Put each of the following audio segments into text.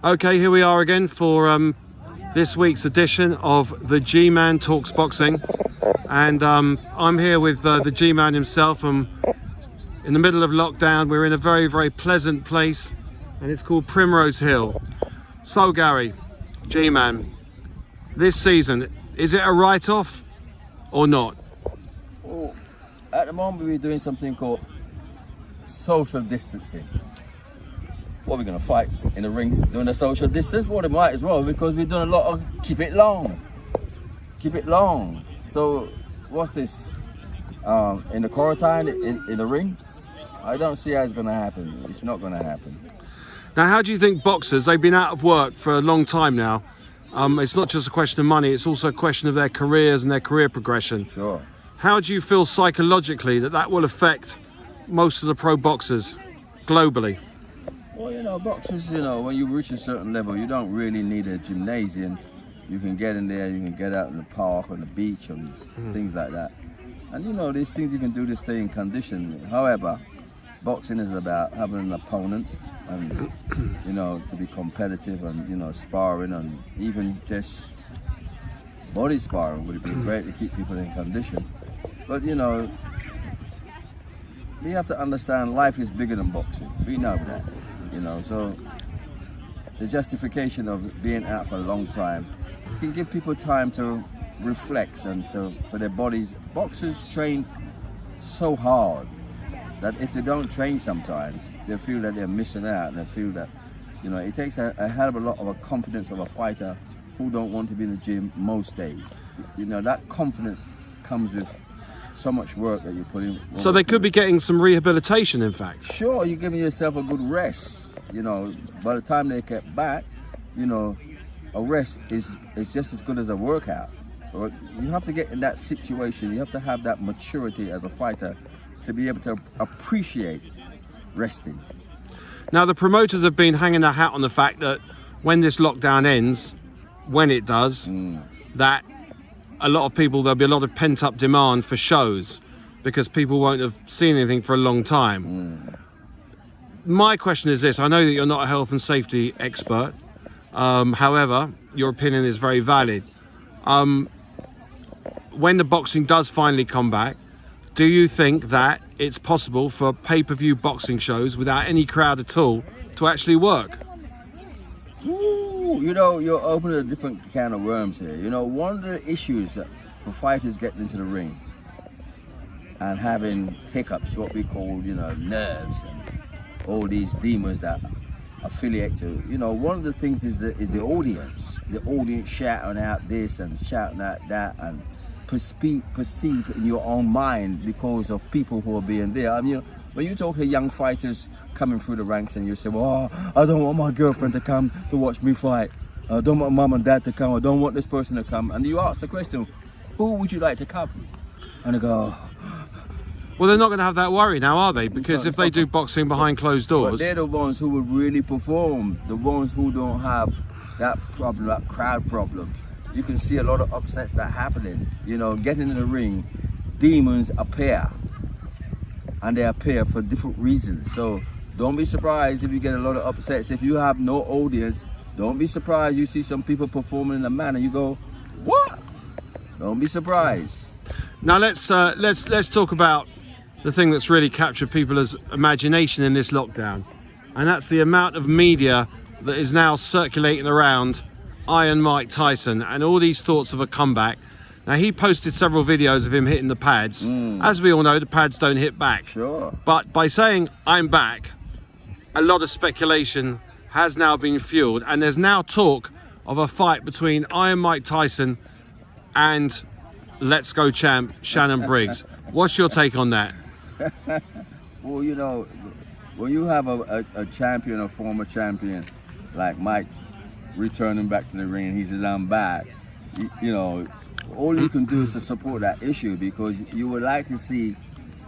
Okay, here we are again for this week's edition of the G-Man Talks Boxing, and I'm here with the G-Man himself. I'm in the middle of lockdown. We're in a very, very pleasant place, and it's called Primrose Hill. So Gary, G-Man, this season, is it a write-off or not? Well, at the moment we're doing something called social distancing. What, we're going to fight in the ring doing the social distance? Well, they might as well, because we're doing a lot of keep it long. Keep it long. So what's this? In the quarantine, in the ring? I don't see how it's going to happen. It's not going to happen. Now, how do you think boxers, they've been out of work for a long time now. It's not just a question of money, it's also a question of their careers and their career progression. Sure. How do you feel psychologically that will affect most of the pro boxers globally? Well, you know, boxers, you know, when you reach a certain level, you don't really need a gymnasium. You can get in there, you can get out in the park, on the beach, and things like that. And, you know, there's things you can do to stay in condition. However, boxing is about having an opponent and, you know, to be competitive and, you know, sparring and even just body sparring would be great to keep people in condition. But, you know, we have to understand life is bigger than boxing. We know that. You know, so the justification of being out for a long time can give people time to reflect and for their bodies. Boxers train so hard that if they don't train sometimes, they feel that they're missing out, and they feel that, you know, it takes a hell of a lot of a confidence of a fighter who don't want to be in the gym most days. You know, that confidence comes with so much work that you put in. So they could be getting some rehabilitation, in fact. Sure, you're giving yourself a good rest. You know, by the time they get back, you know, a rest is just as good as a workout. So you have to get in that situation. You have to have that maturity as a fighter to be able to appreciate resting. Now, the promoters have been hanging their hat on the fact that when this lockdown ends, when it does, that a lot of people, there'll be a lot of pent-up demand for shows because people won't have seen anything for a long time. My question is this: I know that you're not a health and safety expert, however, your opinion is very valid. When the boxing does finally come back, do you think that it's possible for pay-per-view boxing shows without any crowd at all to actually work? Ooh, you know, you're opening a different can of worms here. You know, one of the issues that for fighters getting into the ring and having hiccups, what we call, you know, nerves and all these demons that affiliate to, you know, one of the things is the audience shouting out this and shouting out that and perceive in your own mind because of people who are being there. I mean, when you talk to young fighters coming through the ranks and you say, well, I don't want my girlfriend to come to watch me fight. I don't want mom and dad to come. I don't want this person to come. And you ask the question, who would you like to come? And they go, well, they're not going to have that worry now, are they? Because if they do boxing behind closed doors... But they're the ones who would really perform, the ones who don't have that problem, that crowd problem. You can see a lot of upsets that are happening. You know, getting in the ring, demons appear. And they appear for different reasons. So don't be surprised if you get a lot of upsets. If you have no audience, don't be surprised you see some people performing in a manner you go, what? Don't be surprised. Now let's talk about the thing that's really captured people's imagination in this lockdown, and that's the amount of media that is now circulating around Iron Mike Tyson and all these thoughts of a comeback. Now, he posted several videos of him hitting the pads. As we all know, the pads don't hit back. Sure. But by saying I'm back, a lot of speculation has now been fueled, and there's now talk of a fight between Iron Mike Tyson and Let's Go champ Shannon Briggs. What's your take on that? Well, you know, when you have a champion, a former champion like Mike returning back to the ring and he says I'm back, you know, all you can do is to support that issue, because you would like to see,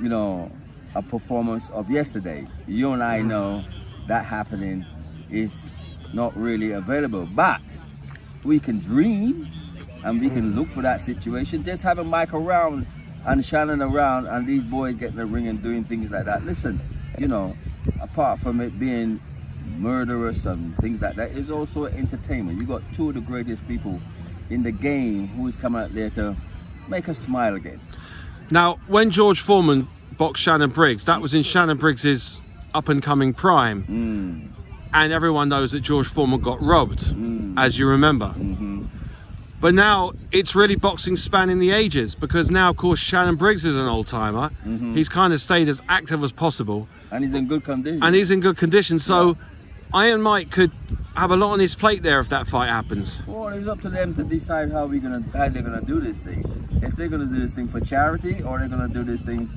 you know, a performance of yesterday. You and I know that happening is not really available, but we can dream and we can look for that situation. Just having Mike around and Shannon around and these boys getting the ring and doing things like that. Listen, you know, apart from it being murderous and things like that. It's also entertainment. You got two of the greatest people in the game who is coming out there to make us smile again. Now, when George Foreman boxed Shannon Briggs, that was in Shannon Briggs's up-and-coming prime. And everyone knows that George Foreman got robbed, as you remember. But now it's really boxing spanning the ages, because now, of course, Shannon Briggs is an old-timer. He's kind of stayed as active as possible. And he's in good condition. So Iron Mike could have a lot on his plate there if that fight happens. Well, it's up to them to decide how they're gonna do this thing. If they're gonna do this thing for charity, or they're gonna do this thing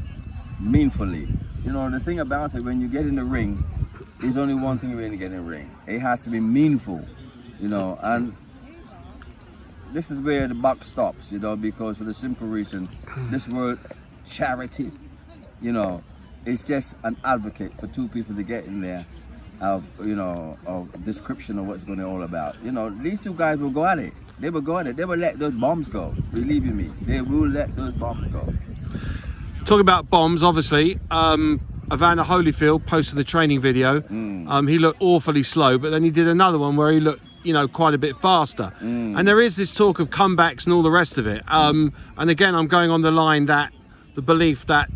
meaningfully. You know, the thing about it, when you get in the ring, there's only one thing when you get in the ring. It has to be meaningful, you know, and this is where the buck stops, you know, because for the simple reason, this word charity, you know, it's just an advocate for two people to get in there of, you know, of description of what's going on all about. You know, these two guys will go at it. They will go at it. They will let those bombs go. Believe you me, they will let those bombs go. Talking about bombs, obviously, Ivana Holyfield posted the training video. He looked awfully slow, but then he did another one where he looked, you know, quite a bit faster. And there is this talk of comebacks and all the rest of it. And again, I'm going on the line that the belief that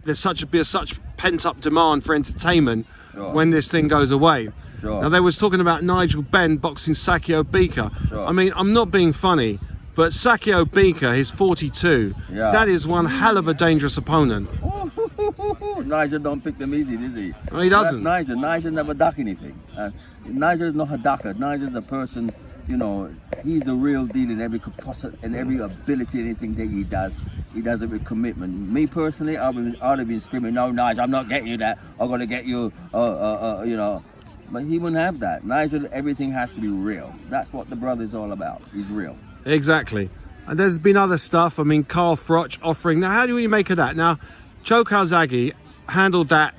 there's such pent-up demand for entertainment when this thing goes away. Now, they was talking about Nigel Benn boxing Sakio Bika. I mean, I'm not being funny, but Sakio Bika is 42. That is one hell of a dangerous opponent. Nigel don't pick them easy, does he? No, he doesn't. That's Nigel. Nigel never duck anything. Nigel is not a ducker. Nigel is a person, you know, he's the real deal in every capacity, in every ability, anything that he does. He does it with commitment. Me personally, I'd have been screaming, no, Nigel, I'm not getting you that. I'm going to get you, you know. But he wouldn't have that. Nigel, everything has to be real. That's what the brother's all about. He's real. Exactly. And there's been other stuff. I mean, Carl Froch offering. Now, how do you make of that? Now, Joe Calzaghe handled that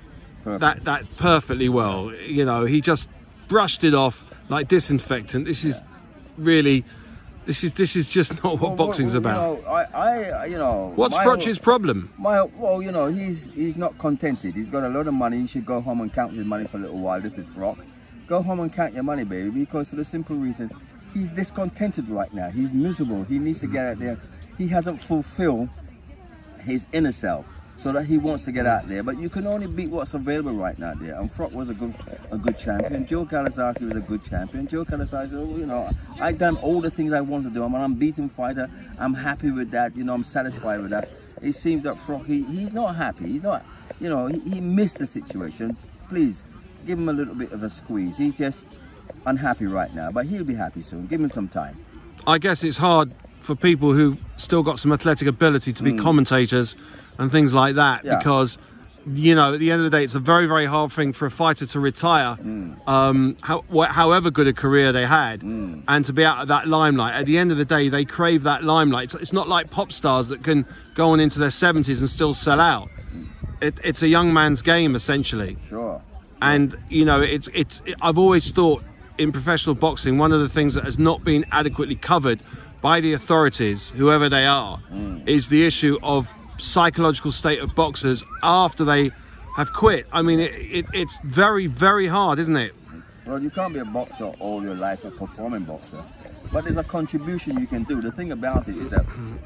perfectly well. You know, he just brushed it off like disinfectant. This is really, this is just not what boxing's about. You know, what's Froch's problem? Well, you know, he's not contented. He's got a lot of money. He should go home and count his money for a little while. This is Froch. Go home and count your money, baby, because for the simple reason, he's discontented right now. He's miserable. He needs to get out there. He hasn't fulfilled his inner self, so that he wants to get out there. But you can only beat what's available right now there. And Froch was a good champion. Joe Calzaghe was a good champion. Joe Calzaghe, you know, I've done all the things I want to do. I'm an unbeaten fighter. I'm happy with that. You know, I'm satisfied with that. It seems that Froch, he's not happy. He's not, you know, he missed the situation. Please, give him a little bit of a squeeze. He's just unhappy right now, but he'll be happy soon. Give him some time. I guess it's hard for people who've still got some athletic ability to be commentators and things like that, because, you know, at the end of the day, it's a very, very hard thing for a fighter to retire, however good a career they had, and to be out of that limelight. At the end of the day, they crave that limelight. It's not like pop stars that can go on into their 70s and still sell out. It's a young man's game, essentially. Sure. And, you know, I've always thought in professional boxing, one of the things that has not been adequately covered by the authorities, whoever they are, is the issue of psychological state of boxers after they have quit. I mean, it's very, very hard, isn't it? Well, you can't be a boxer all your life, a performing boxer, but there's a contribution you can do. The thing about it is that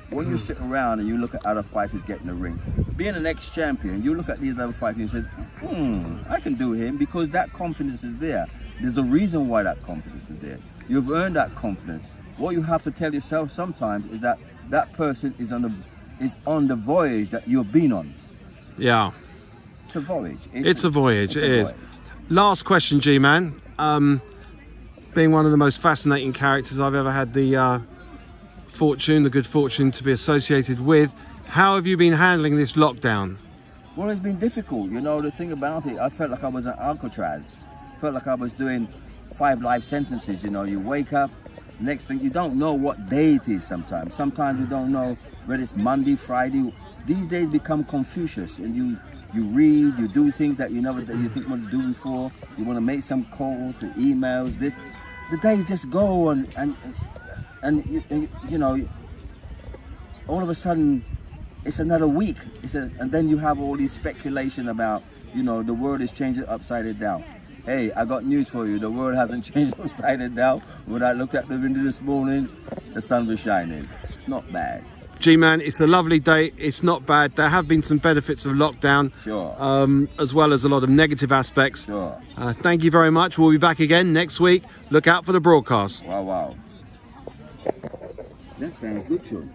when you sit around and you look at other fighters getting the ring, being an ex-champion, you look at these other fighters and say, I can do him, because that confidence is there. There's a reason why that confidence is there. You've earned that confidence. What you have to tell yourself sometimes is that that person is on the voyage that you've been on. Yeah. It's a voyage. It's a voyage, it is. Last question, G-Man. Being one of the most fascinating characters I've ever had the good fortune to be associated with, how have you been handling this lockdown? Well, it's been difficult. You know, the thing about it, I felt like I was at Alcatraz. Felt like I was doing 5 life sentences. You know, you wake up, next thing, you don't know what day it is sometimes. Sometimes you don't know whether it's Monday, Friday. These days become Confucius, and you read, you do things that you think you want to do before. You want to make some calls or emails. The days just go, and you know, all of a sudden it's another week. And then you have all these speculation about, you know, the world is changing upside down. hey, I got news for you. The world hasn't changed upside down. When I looked at the window this morning, the sun was shining. It's not bad. G-Man, it's a lovely day. It's not bad. There have been some benefits of lockdown, Sure. as well as a lot of negative aspects. Sure. Thank you very much. We'll be back again next week. Look out for the broadcast. Wow, wow. That sounds good, Sean.